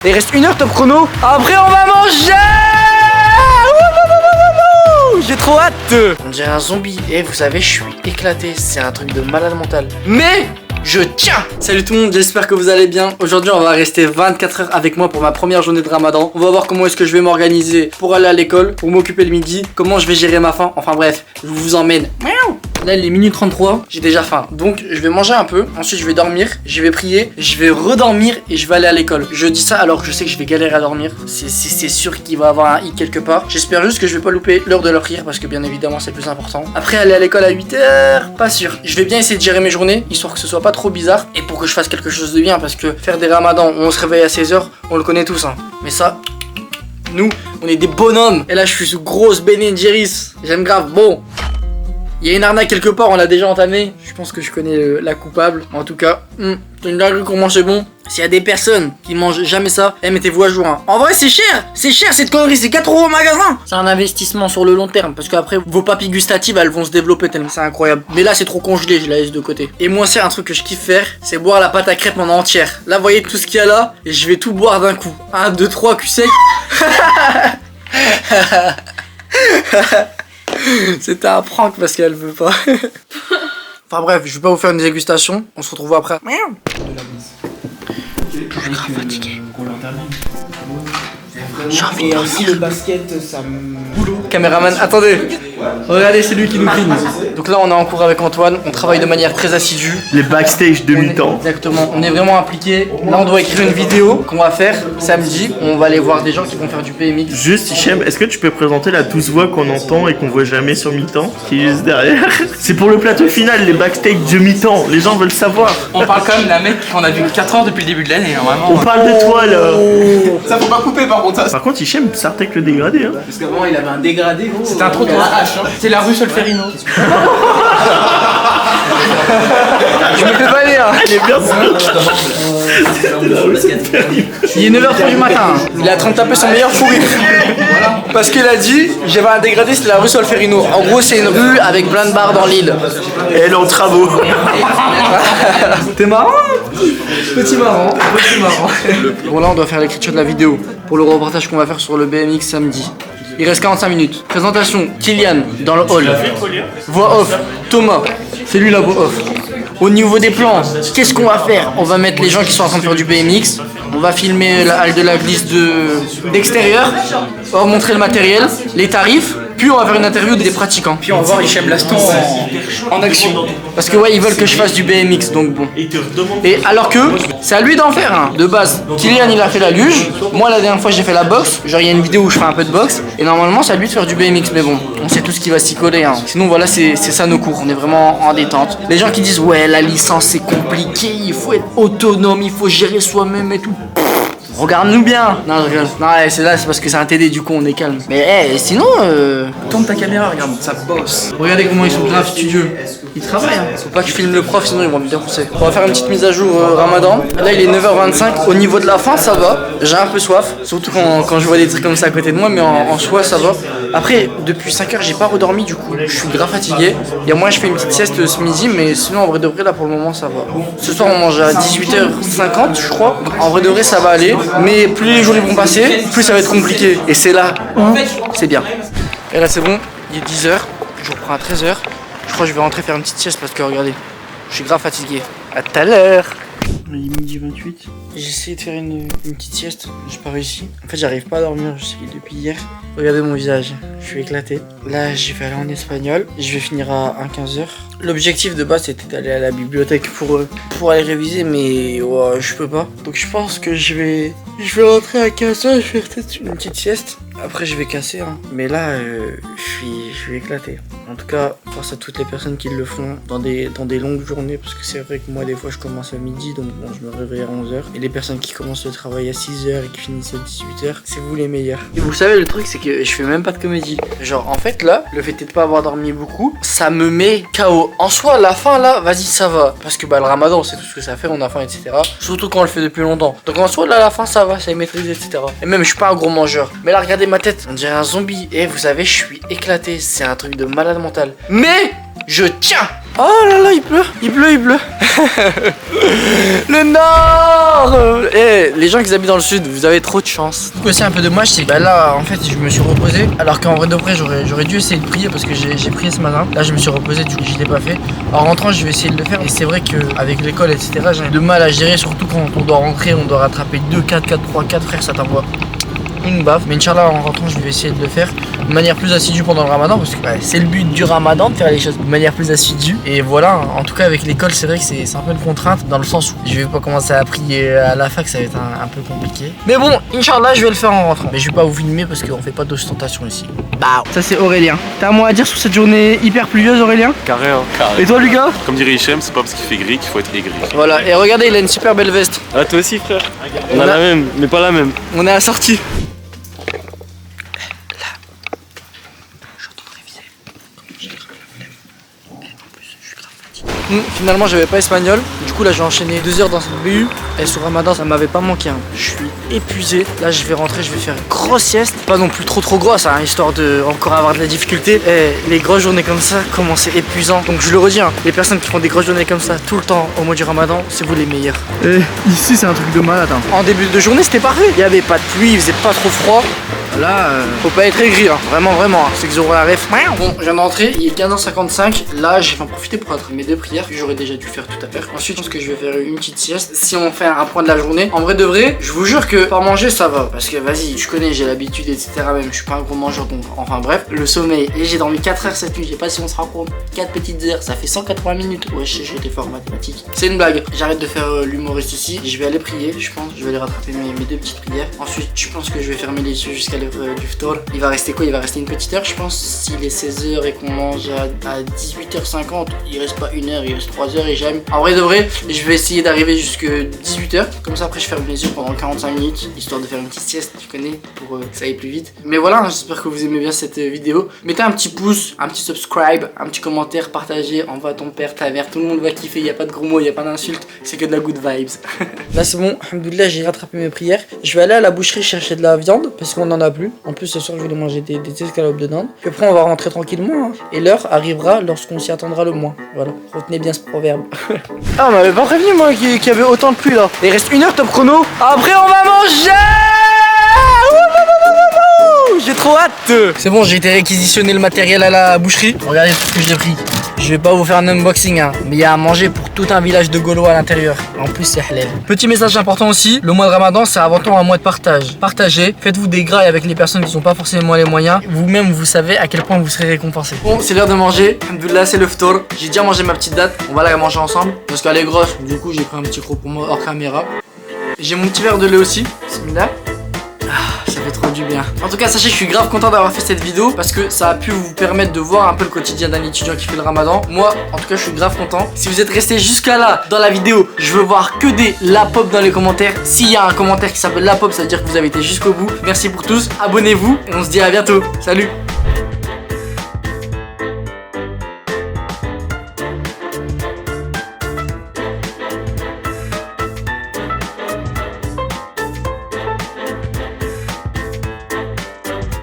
Il reste 1 heure top chrono. Après on va manger. J'ai trop hâte. On dirait un zombie. Et vous savez, je suis éclaté. C'est un truc de malade mental. Mais je tiens. Salut tout le monde, j'espère que vous allez bien. Aujourd'hui on va rester 24 heures avec moi pour ma première journée de ramadan. On va voir comment est-ce que je vais m'organiser pour aller à l'école, pour m'occuper le midi, comment je vais gérer ma faim. Enfin bref, je vous emmène. Là il est minuit 33, j'ai déjà faim. Donc je vais manger un peu, ensuite je vais dormir, je vais prier, je vais redormir et je vais aller à l'école. Je dis ça alors que je sais que je vais galérer à dormir. C'est sûr qu'il va y avoir un hic quelque part. J'espère juste que je vais pas louper l'heure de leur prière parce que bien évidemment c'est le plus important. Après aller à l'école à 8h, pas sûr. Je vais bien essayer de gérer mes journées, histoire que ce soit pas trop bizarre et pour que je fasse quelque chose de bien parce que faire des ramadans où on se réveille à 16h, on le connaît tous hein. Mais ça, nous, on est des bonhommes. Et là je suis sous grosse Ben & Jerry's. J'aime grave, bon. Il y a une arnaque quelque part, on l'a déjà entamé. Je pense que je connais la coupable. En tout cas, c'est une dinguerie comment c'est bon. S'il y a des personnes qui mangent jamais ça, mettez-vous à jour. Hein. En vrai, c'est cher cette connerie, c'est 4 € au magasin. C'est un investissement sur le long terme parce qu'après, vos papilles gustatives, elles vont se développer tellement c'est incroyable. Mais là, c'est trop congelé, je la laisse de côté. Et moi, c'est un truc que je kiffe faire, c'est boire la pâte à crêpes en entière. Là, vous voyez tout ce qu'il y a là, et je vais tout boire d'un coup. 1, 2, 3, cul sec. C'était un prank parce qu'elle veut pas. Enfin bref, je vais pas vous faire une dégustation. On se retrouve après. Je suis grave fatigué. J'ai envie de dormir. Le basket, ça me... Caméraman, attendez. Regardez, c'est lui qui nous filme. Donc là, on est en cours avec Antoine. On travaille de manière très assidue. Les backstage de mi-temps. Exactement, on est vraiment impliqués. Là, on doit écrire une vidéo qu'on va faire samedi. On va aller voir des gens qui vont faire du PMX. Juste, Hichem, est-ce que tu peux présenter la douce voix qu'on entend et qu'on voit jamais sur mi-temps, qui est juste derrière? C'est pour le plateau final, les backstage de mi-temps. Les gens veulent savoir. On parle quand même d'un mec qu'on a vu 4 ans depuis le début de l'année, hein, vraiment. On parle de toi là. Ça faut pas couper par contre, ça. Par contre, Hichem s'artèque le dégradé. Hein. Parce qu'avant il avait un dégradé, gros. C'est un trottoir. C'est la rue Solferino. Je me fais balayer. Hein. Il est bien Il est 9h03 du matin. Il est en train de taper son meilleur fou rire. Parce qu'il a dit, j'avais un dégradé, c'était la rue Solferino. En gros, c'est une rue avec plein de bars dans l'île. Et elle est en travaux. T'es marrant? Petit marrant. Bon, là, on doit faire l'écriture de la vidéo pour le reportage qu'on va faire sur le BMX samedi. Il reste 45 minutes. Présentation, Kylian dans le hall. Voix off, Thomas. C'est lui la voix off. Au niveau des plans, qu'est-ce qu'on va faire? On va mettre les gens qui sont en train de faire du BMX. On va filmer la halle de la glisse d'extérieur. On va montrer le matériel, les tarifs. Puis on va faire une interview des pratiquants. Puis on va voir Hichem Laston en action. Parce que ouais, ils veulent que je fasse du BMX, donc bon. Et alors que, c'est à lui d'en faire hein, de base. Kylian il a fait la luge. Moi la dernière fois j'ai fait la boxe. Genre il y a une vidéo où je fais un peu de boxe. Et normalement c'est à lui de faire du BMX. Mais bon, on sait tout ce qui va s'y coller. Hein. Sinon voilà, c'est ça nos cours. On est vraiment en détente. Les gens qui disent ouais la licence c'est compliqué, il faut être autonome, il faut gérer soi-même et tout. Regarde-nous bien. Non, je rigole. Non, c'est là, c'est parce que c'est un TD, du coup, on est calme. Mais sinon, Tourne ta caméra, regarde, ça bosse. regardez comment ils sont grave studieux. Ils travaillent, hein. Faut pas que je filme le prof, sinon ils vont me défoncer. On va faire une petite mise à jour Ramadan. Là, il est 9h25. Au niveau de la faim, ça va. J'ai un peu soif. Surtout quand je vois des trucs comme ça à côté de moi, mais en soi, ça va. Après, depuis 5h, j'ai pas redormi, du coup. Je suis grave fatigué. Il y a moyen, je fais une petite sieste ce midi, mais sinon, en vrai de vrai, là, pour le moment, ça va. Ce soir, on mange à 18h50, je crois. En vrai de vrai, ça va aller. Mais plus les jours ils vont passer, plus ça va être compliqué. Et c'est là où c'est bien. Et là c'est bon, il est 10h, je reprends à 13h. Je crois que je vais rentrer faire une petite sieste parce que regardez, je suis grave fatigué. À tout à l'heure. Il est midi 28. J'ai essayé de faire une petite sieste, j'ai pas réussi. En fait j'arrive pas à dormir, je sais depuis hier. Regardez mon visage, je suis éclaté. Là je vais aller en espagnol, je vais finir à 15h. L'objectif de base c'était d'aller à la bibliothèque pour aller réviser, mais ouais, je peux pas. Donc je pense que je vais rentrer à 15h, je vais faire peut-être une petite sieste. Après je vais casser hein. Mais là je suis éclaté. En tout cas, force à toutes les personnes qui le font dans des longues journées, parce que c'est vrai que moi des fois je commence à midi, donc bon je me réveille à 11h. Et les personnes qui commencent le travail à 6h et qui finissent à 18h, c'est vous les meilleurs. Et vous savez le truc c'est que je fais même pas de comédie. Genre en fait là, le fait de pas avoir dormi beaucoup, ça me met KO. En soi la fin là, vas-y ça va. Parce que bah le ramadan c'est tout ce que ça fait, on a faim etc. Surtout quand on le fait depuis longtemps. Donc en soi là la fin ça va, ça est maîtrisé etc. Et même je suis pas un gros mangeur. Mais là regardez ma tête, on dirait un zombie. Et vous savez je suis éclaté, c'est un truc de malade mental. Mais je tiens. Oh là là, il pleut. Le nord. Les gens qui habitent dans le sud, vous avez trop de chance. Ce qui est un peu dommage, c'est que là, en fait, je me suis reposé. Alors qu'en vrai de vrai, j'aurais dû essayer de prier parce que j'ai prié ce matin. Là, je me suis reposé, du coup, je l'ai pas fait. En rentrant, je vais essayer de le faire. Et c'est vrai qu'avec l'école, etc., j'ai de mal à gérer, surtout quand on doit rentrer, on doit rattraper 2, 4, 4, 3, 4 frères, ça t'envoie une baffe. Mais Inch'Allah, en rentrant, je vais essayer de le faire de manière plus assidue pendant le ramadan parce que c'est le but du ramadan de faire les choses de manière plus assidue. Et voilà, en tout cas avec l'école, c'est vrai que c'est un peu une contrainte dans le sens où je vais pas commencer à prier à la fac, ça va être un peu compliqué. Mais bon, Inch'Allah, je vais le faire en rentrant. Mais je vais pas vous filmer parce qu'on fait pas d'ostentation ici. Bah, ça c'est Aurélien. T'as un mot à dire sur cette journée hyper pluvieuse, Aurélien? Carré, hein. Carré. Et toi, Lucas? Comme dirait Hichem, c'est pas parce qu'il fait gris qu'il faut être aigri. Voilà, et regardez, il a une super belle veste. Ah, toi aussi, frère. On a la même, mais pas la même. On est à la sortie. Finalement j'avais pas espagnol, du coup là j'ai enchaîné 2 heures dans cette BU et sur Ramadan ça m'avait pas manqué, hein. Je suis épuisé, là je vais rentrer, je vais faire une grosse sieste, pas non plus trop grosse, hein, histoire de encore avoir de la difficulté. Et les grosses journées comme ça, comment c'est épuisant. Donc je le redis, hein, les personnes qui font des grosses journées comme ça tout le temps au mois du Ramadan, c'est vous les meilleurs. Ici, c'est un truc de malade. Hein. En début de journée c'était parfait, il y avait pas de pluie, il faisait pas trop froid. Là, faut pas être aigri, hein. Vraiment, hein. C'est que j'aurai la ref. Bon, je viens d'entrer, il est 15h55. Là, j'ai en profiter pour attraper mes 2 prières que j'aurais déjà dû faire tout à l'heure. Ensuite, je pense que je vais faire une petite sieste. Si on fait un point de la journée, en vrai de vrai, je vous jure que par manger, ça va. Parce que vas-y, tu connais, j'ai l'habitude, etc. Même, je suis pas un gros mangeur, donc enfin bref. Le sommeil, et j'ai dormi 4 heures cette nuit. Je sais pas si on se rend compte. 4 petites heures, ça fait 180 minutes. Ouais, j'étais fort en mathématiques. C'est une blague. J'arrête de faire l'humoriste ici. Je vais aller prier, je pense. Je vais aller rattraper mes 2 petites prières. Ensuite, je pense que je vais fermer les yeux jusqu'à l'heure du ftour. Il va rester quoi? Il va rester une petite heure, je pense. S'il est 16h et qu'on mange à 18h50, il reste pas 1 heure, il reste 3 heures et j'aime. En vrai de vrai, je vais essayer d'arriver jusque 18h. Comme ça, après, je ferme les yeux pendant 45 minutes, histoire de faire une petite sieste, tu connais, pour que ça aille plus vite. Mais voilà, j'espère que vous aimez bien cette vidéo. Mettez un petit pouce, un petit subscribe, un petit commentaire, partagez, envoie ton père, ta mère, tout le monde va kiffer. Il n'y a pas de gros mots, il n'y a pas d'insultes, c'est que de la good vibes. Là, c'est bon, alhamdoulilah, j'ai rattrapé mes prières. Je vais aller à la boucherie chercher de la viande parce qu'on en a plus. En plus, ce soir, je vais manger des escalopes de dinde. Puis après on va rentrer tranquillement, hein. Et l'heure arrivera lorsqu'on s'y attendra le moins. Voilà, retenez bien ce proverbe. Ah, on m'avait pas prévenu moi qu'il y avait autant de pluie là. Il reste 1 heure top chrono. Après on va manger. J'ai trop hâte. C'est bon, j'ai été réquisitionner le matériel à la boucherie. Regardez tout ce que j'ai pris. Je vais pas vous faire un unboxing, hein, mais il y a à manger pour tout un village de Gaulois à l'intérieur. En plus, c'est halal. Petit message important aussi, le mois de Ramadan, c'est avant tout un mois de partage. Partagez, faites-vous des grailles avec les personnes qui n'ont pas forcément les moyens. Vous-même, vous savez à quel point vous serez récompensé. Bon, c'est l'heure de manger. Alhamdoulilah, c'est le ftour. J'ai déjà mangé ma petite date. On va la manger ensemble parce qu'elle est grosse. Du coup, j'ai pris un petit gros pour moi hors caméra. J'ai mon petit verre de lait aussi. Bismillah. Ça fait trop du bien. En tout cas, sachez que je suis grave content d'avoir fait cette vidéo parce que ça a pu vous permettre de voir un peu le quotidien d'un étudiant qui fait le Ramadan. Moi, en tout cas, je suis grave content. Si vous êtes resté jusqu'à là dans la vidéo, je veux voir que des la pop dans les commentaires. S'il y a un commentaire qui s'appelle la pop, ça veut dire que vous avez été jusqu'au bout. Merci pour tous. Abonnez-vous et on se dit à bientôt. Salut.